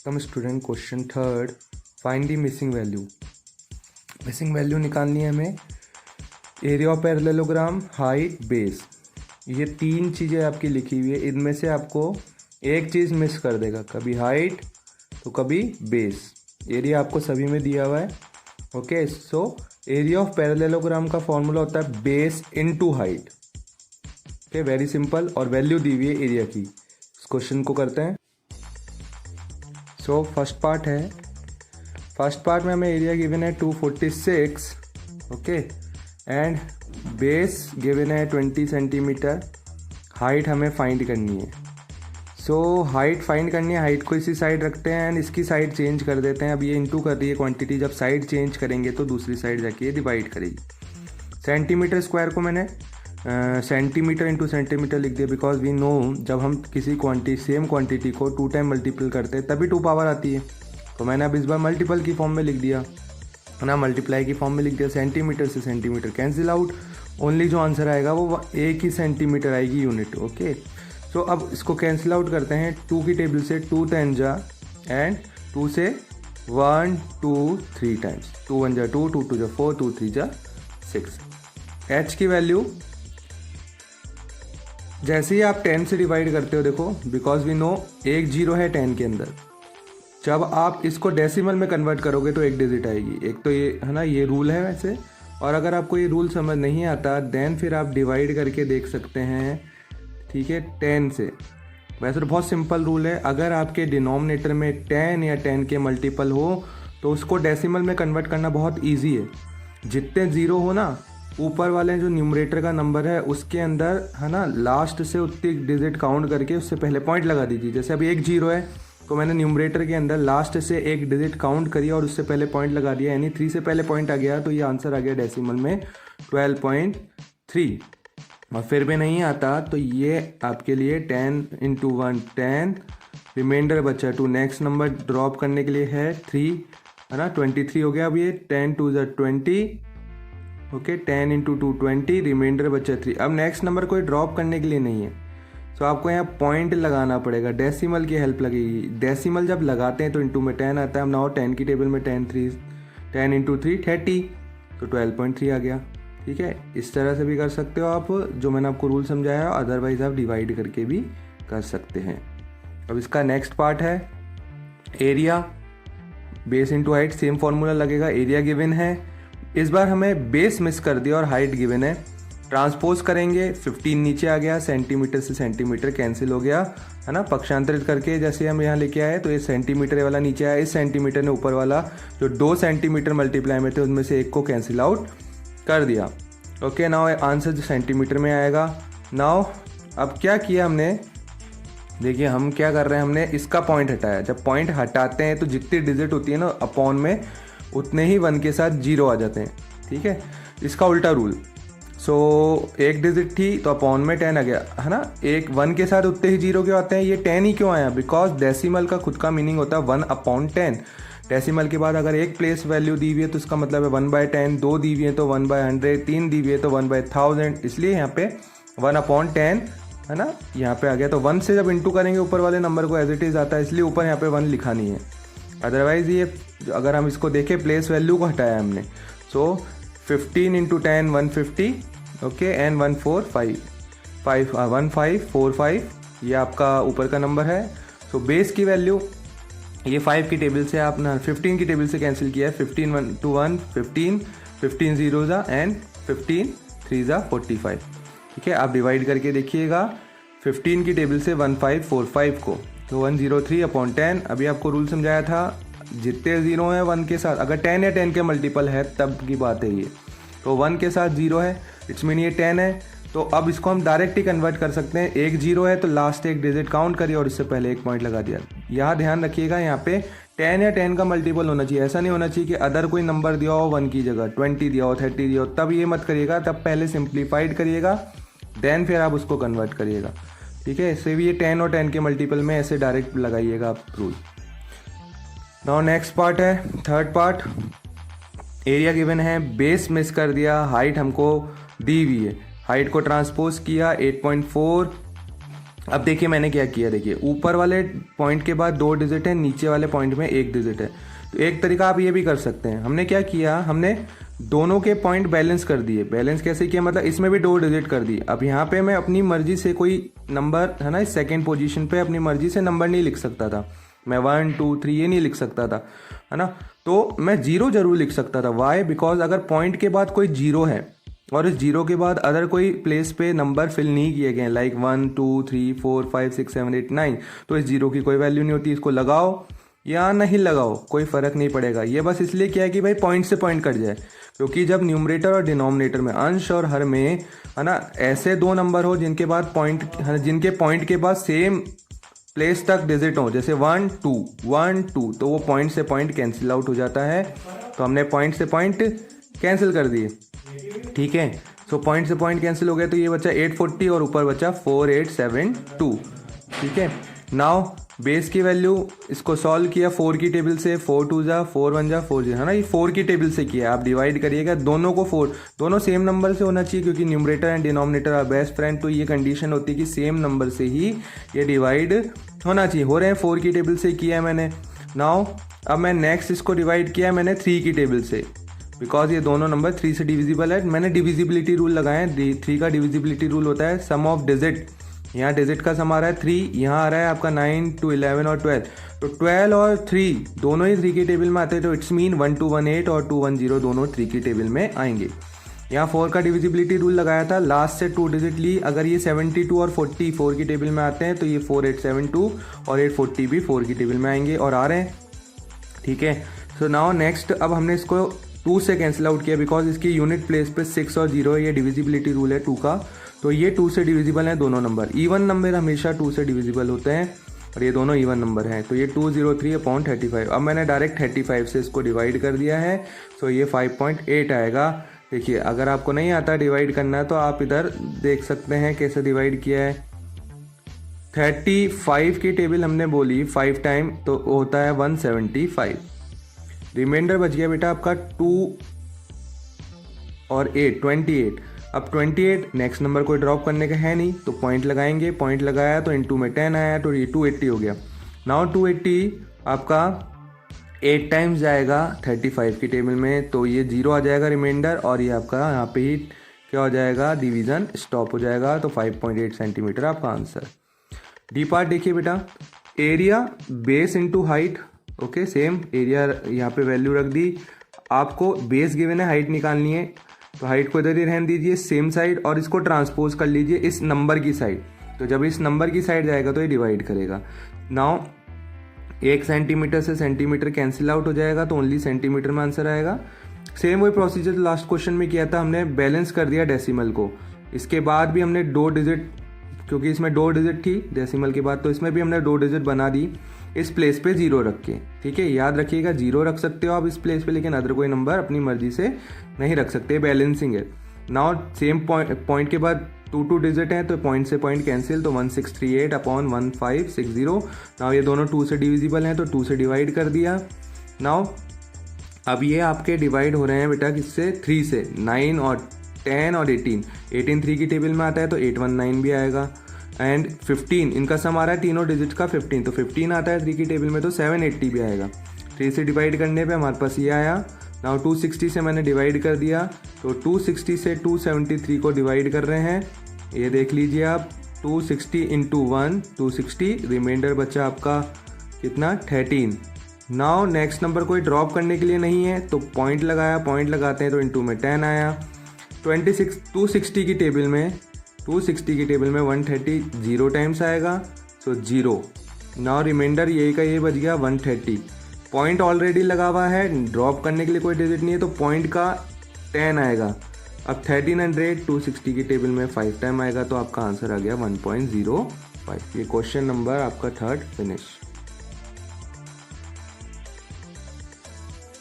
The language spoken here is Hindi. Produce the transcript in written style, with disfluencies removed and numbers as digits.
Come student question third, find the missing value. Missing value निकालनी है हमें। Area of parallelogram, height, base, ये तीन चीज़ें आपकी लिखी हुई है। इनमें से आपको एक चीज़ मिस कर देगा, कभी हाइट तो कभी बेस। एरिया आपको सभी में दिया हुआ है। Okay, so area of parallelogram का फॉर्मूला होता है base into height. Okay, very simple. और वैल्यू दी हुई है एरिया की। इस क्वेश्चन को करते हैं। सो फर्स्ट पार्ट है। फर्स्ट पार्ट में हमें एरिया गिवन है 246, ओके, एंड बेस गिवन है 20 सेंटीमीटर। हाइट हमें फाइंड करनी है। सो हाइट फाइंड करनी है। हाइट को इसी साइड रखते हैं एंड इसकी साइड चेंज कर देते हैं। अब ये इनटू कर रही है क्वांटिटी, जब साइड चेंज करेंगे तो दूसरी साइड जाके ये डिवाइड करेगी। सेंटीमीटर स्क्वायर को मैंने सेंटीमीटर इंटू सेंटीमीटर लिख दिया, बिकॉज वी नो जब हम किसी सेम क्वांटिटी को 2 टाइम मल्टीपल करते हैं तभी 2 पावर आती है। तो मैंने अब इस बार मल्टीपल की फॉर्म में लिख दिया है ना, मल्टीप्लाई की फॉर्म में लिख दिया। सेंटीमीटर से सेंटीमीटर कैंसिल आउट, ओनली जो आंसर आएगा वो एक ही सेंटीमीटर आएगी यूनिट। ओके, सो अब इसको कैंसिल आउट करते हैं। 2 की टेबल से 2 10 जा एंड 2 से 1 2 3 टाइम्स। 2 1 जा 2, 2 2 जा 4, 2 3 जा 6। h की वैल्यू जैसे ही आप 10 से डिवाइड करते हो, देखो बिकॉज वी नो एक जीरो है 10 के अंदर। जब आप इसको डेसिमल में कन्वर्ट करोगे तो एक डिजिट आएगी। एक तो ये है ना, ये रूल है वैसे। और अगर आपको ये रूल समझ नहीं आता देन फिर आप डिवाइड करके देख सकते हैं, ठीक है, 10 से। वैसे तो बहुत सिंपल रूल है। अगर आपके डिनोमिनेटर में 10 या 10 के मल्टीपल हो तो उसको डेसिमल में कन्वर्ट करना बहुत ईजी है। जितने ज़ीरो हो ना, ऊपर वाले जो न्यूमरेटर का नंबर है उसके अंदर है ना, लास्ट से उतनी डिजिट काउंट करके उससे पहले पॉइंट लगा दीजिए। जैसे अभी एक जीरो है तो मैंने न्यूमरेटर के अंदर लास्ट से एक डिजिट काउंट करी और उससे पहले पॉइंट लगा दिया, यानी 3 से पहले पॉइंट आ गया तो ये आंसर आ गया डेसिमल में 12.3। और फिर भी नहीं आता तो ये आपके लिए 10 इंटू 1 10, रिमाइंडर बचा 2। नेक्स्ट नंबर ड्रॉप करने के लिए है 3, है ना, 23 हो गया। अब ये 10 2 ज़ा 20, ओके, 10 इंटू 2 20, रिमाइंडर बचा 3। अब नेक्स्ट नंबर कोई ड्रॉप करने के लिए नहीं है, तो आपको यहाँ पॉइंट लगाना पड़ेगा, डेसिमल की हेल्प लगेगी। डेसिमल जब लगाते हैं तो इंटू में 10 आता है। अब नाउ 10 की टेबल में 10 इंटू 3 30, तो 12.3 आ गया। ठीक है, इस तरह से भी कर सकते हो आप, जो मैंने आपको रूल समझाया। अदरवाइज आप डिवाइड करके भी कर सकते हैं। अब इसका नेक्स्ट पार्ट है area. Base into height, same formula लगेगा। एरिया गिवन है, इस बार हमें बेस मिस कर दिया और हाइट गिवन है। ट्रांसपोज करेंगे, 15 नीचे आ गया, सेंटीमीटर से सेंटीमीटर कैंसिल हो गया, है ना। पक्षांतरित करके जैसे हम यहाँ लेके आए तो ये सेंटीमीटर वाला नीचे आया, इस सेंटीमीटर ने ऊपर वाला जो 2 सेंटीमीटर मल्टीप्लाई में थे उनमें से एक को कैंसिल आउट कर दिया। ओके, नाउ आंसर जो सेंटीमीटर में आएगा। नाउ अब क्या किया हमने, देखिए हम क्या कर रहे हैं, हमने इसका पॉइंट हटाया। जब पॉइंट हटाते हैं तो जितनी डिजिट होती है ना अपॉन में, उतने ही 1 के साथ 0 आ जाते हैं। ठीक है, इसका उल्टा रूल। सो एक डिजिट थी तो अपॉन में 10 आ गया, है ना। एक 1 के साथ उतने ही 0 क्यों आते हैं, ये 10 ही क्यों आया, बिकॉज डेसिमल का खुद का मीनिंग होता है 1/10। डेसिमल के बाद अगर एक प्लेस वैल्यू दी हुई है तो इसका मतलब है 1/10, 2 दी हुई है तो 1/100, 3 दी हुई है तो 1/1000, इसलिए यहाँ पे 1/10 है ना, यहाँ पे आ गया। तो 1 से जब इंटू करेंगे ऊपर वाले नंबर को एज इट इज़ आता है, इसलिए ऊपर यहाँ पे 1 लिखा नहीं है। अदरवाइज ये अगर हम इसको देखें, प्लेस वैल्यू को हटाया हमने। सो 15 इंटू 10 150, ओके, एंड 1545, ये आपका ऊपर का नंबर है। सो बेस की वैल्यू ये 5 की टेबल से आपने 15 की टेबल से कैंसिल किया है। 15 1 to 1 15, 15 0 ज़ा एंड 15 3 ज़ा 45। ठीक है, आप डिवाइड करके देखिएगा 15 की टेबल से 1545 को, तो 103/10। अभी आपको रूल समझाया था, जितने ज़ीरो हैं 1 के साथ, अगर 10 या 10 के मल्टीपल है तब की बात है ये। तो 1 के साथ 0 है, इट्स मीन ये 10 है। तो अब इसको हम डायरेक्ट ही कन्वर्ट कर सकते हैं। एक 0 है तो लास्ट एक डिजिट काउंट करिए और इससे पहले एक पॉइंट लगा दिया। यहाँ ध्यान रखिएगा, यहाँ पे 10 या 10 का मल्टीपल होना चाहिए। ऐसा नहीं होना चाहिए कि अदर कोई नंबर दिया हो 1 की जगह 20 दिया हो, 30 दिया हो, तब ये मत करिएगा। तब पहले सिंप्लीफाइड करिएगा, देन फिर आप उसको कन्वर्ट करिएगा। ठीक है, इससे भी ये 10 और 10 के मल्टीपल में ऐसे डायरेक्ट लगाइएगा आप रूल। नाउ नेक्स्ट पार्ट है थर्ड पार्ट। एरिया गिवन है, बेस मिस कर दिया, हाइट हमको दी हुई है। हाइट को ट्रांसपोज किया 8.4 अब देखिए मैंने क्या किया, देखिए ऊपर वाले पॉइंट के बाद 2 डिजिट है, नीचे वाले पॉइंट में 1 डिजिट है। तो एक तरीका आप ये भी कर सकते हैं, हमने क्या किया, हमने दोनों के पॉइंट बैलेंस कर दिए। बैलेंस कैसे किया, मतलब इसमें भी 2 डिजिट कर दिए। अब यहाँ पे मैं अपनी मर्जी से कोई नंबर है ना, इस सेकेंड पोजीशन पे अपनी मर्जी से नंबर नहीं लिख सकता था। मैं 1 2 3 ये नहीं लिख सकता था, है ना। तो मैं 0 जरूर लिख सकता था। वाई, बिकॉज अगर पॉइंट के बाद कोई 0 है और इस 0 के बाद अदर कोई प्लेस पे नंबर फिल नहीं किए गए, लाइक 1 2 3 4 5 6 7 8 9, तो इस 0 की कोई वैल्यू नहीं होती। इसको लगाओ या नहीं लगाओ कोई फर्क नहीं पड़ेगा। ये बस इसलिए किया है कि भाई पॉइंट से पॉइंट कट जाए, क्योंकि जब न्यूमरेटर और डिनोमिनेटर में, अंश और हर में, है ना, ऐसे 2 नंबर हो जिनके बाद पॉइंट, जिनके पॉइंट के बाद सेम प्लेस तक डिजिट हो, जैसे 1 2 1 2, तो वो पॉइंट से पॉइंट कैंसिल आउट हो जाता है। तो हमने पॉइंट से पॉइंट कैंसिल कर दिए, ठीक है। सो पॉइंट से पॉइंट कैंसिल हो गया, तो ये बचा 840 और ऊपर बचा 4872, ठीक है। नाउ बेस की वैल्यू, इसको सॉल्व किया 4 की टेबल से, 4 2 जा 4 1 जा 4 0, है ना, ये 4 की टेबल से किया। आप डिवाइड करिएगा दोनों को 4, दोनों सेम नंबर से होना चाहिए, क्योंकि numerator and denominator are best friend. तो ये कंडीशन होती है कि सेम नंबर से ही ये डिवाइड होना चाहिए। हो रहे हैं 4 की टेबल से किया है मैंने। नाउ अब मैं नेक्स्ट इसको डिवाइड किया है मैंने 3 की टेबल से, बिकॉज ये दोनों नंबर 3 से डिविजिबल है। मैंने डिविजिबिलिटी रूल लगाया है। 3 का डिविजिबिलिटी रूल होता है सम ऑफ डिजिट। यहाँ डिजिट का सम आ रहा है 3, यहाँ आ रहा है आपका 9 2 11 और 12। तो 12 और 3 दोनों ही 3 की टेबल में आते हैं, तो इट्स मीन 1 2 1 8 और 2 1 0 दोनों 3 की टेबल में आएंगे। यहाँ 4 का डिविजिबिलिटी रूल लगाया था, लास्ट से 2 डिजिट ली। अगर ये 72 और 40 4 की टेबल में आते हैं, तो ये 4872 और 840 भी 4 की टेबल में आएंगे और आ रहे हैं, ठीक है। सो नाउ नेक्स्ट, अब हमने इसको 2 से कैंसिल आउट किया, बिकॉज इसकी यूनिट प्लेस पे 6 और 0 है। ये डिविजिबिलिटी रूल है 2 का, तो ये 2 से डिविजिबल है दोनों नंबर। इवन नंबर हमेशा 2 से डिविजिबल होते हैं और ये दोनों इवन नंबर हैं। तो ये 203/35। अब मैंने डायरेक्ट 35 से इसको डिवाइड कर दिया है, सो ये 5.8 आएगा। देखिए अगर आपको नहीं आता डिवाइड करना, तो आप इधर देख सकते हैं कैसे डिवाइड किया है। 35 की टेबल हमने बोली 5 टाइम, तो होता है 175। रिमाइंडर बच गया बेटा आपका 2 और 8 28। अब 28 नेक्स्ट नंबर को ड्रॉप करने का है नहीं, तो पॉइंट लगाएंगे। पॉइंट लगाया तो इनटू में 10 आया, तो ये 280 हो गया। नाउ 280 आपका 8 टाइम्स जाएगा 35 की टेबल में, तो ये 0 आ जाएगा रिमाइंडर, और ये आपका यहाँ पे ही क्या हो जाएगा, डिवीज़न स्टॉप हो जाएगा। तो 5.8 सेंटीमीटर आपका आंसर। डी पार्ट देखिए बेटा, area base into height. Okay, same area यहाँ पे वैल्यू रख दी। आपको बेस गिवन है, हाइट निकालनी है, तो हाइट को इधर ही रहने दीजिए सेम साइड, और इसको ट्रांसपोज कर लीजिए इस नंबर की साइड। तो जब इस नंबर की साइड जाएगा तो ये डिवाइड करेगा। नाउ 1 सेंटीमीटर से सेंटीमीटर कैंसिल आउट हो जाएगा, तो ओनली सेंटीमीटर में आंसर आएगा। सेम वही प्रोसीजर लास्ट क्वेश्चन में किया था, हमने बैलेंस कर दिया डेसिमल को। इसके बाद भी हमने 2 डिजिट, क्योंकि इसमें 2 डिजिट थी डेसिमल के बाद, तो इसमें भी हमने 2 डिजिट बना दी इस प्लेस पे 0 रख के, ठीक है। याद रखिएगा 0 रख सकते हो आप इस प्लेस पे, लेकिन अदर कोई नंबर अपनी मर्जी से नहीं रख सकते, बैलेंसिंग है। नाउ सेम पॉइंट के बाद 2 डिजिट हैं, तो पॉइंट से पॉइंट कैंसिल, तो 1638/1560। नाउ ये दोनों 2 से डिविजिबल हैं, तो 2 से डिवाइड कर दिया। नाउ अब ये आपके डिवाइड हो रहे हैं बेटा किससे, 3 से। 9 और 10 और 18 3 की टेबल में आता है, तो 819 भी आएगा। एंड 15 इनका सम आ रहा है तीनों डिजिट का 15, तो 15 आता है 3 की टेबल में, तो 780 भी आएगा। 3 से डिवाइड करने पे हमारे पास ये आया। नाउ 260 से मैंने डिवाइड कर दिया, तो 260 से 273 को डिवाइड कर रहे हैं। ये देख लीजिए आप, 260 इंटू 1 260, रिमाइंडर बचा आपका कितना, 13। नाउ नेक्स्ट नंबर कोई ड्रॉप करने के लिए नहीं है, तो पॉइंट लगाया, पॉइंट लगाते हैं तो इंटू में 10 आया। 260 की टेबल में 130 0 टाइम्स आएगा, सो 0। नाउ रिमाइंडर यही का ये बच गया 130। पॉइंट ऑलरेडी लगा हुआ है, ड्रॉप करने के लिए कोई डिजिट नहीं है, तो पॉइंट का 10 आएगा। अब 1300 260 की टेबल में 5 टाइम आएगा, तो आपका आंसर आ गया 1.05। ये क्वेश्चन नंबर आपका 3rd फिनिश।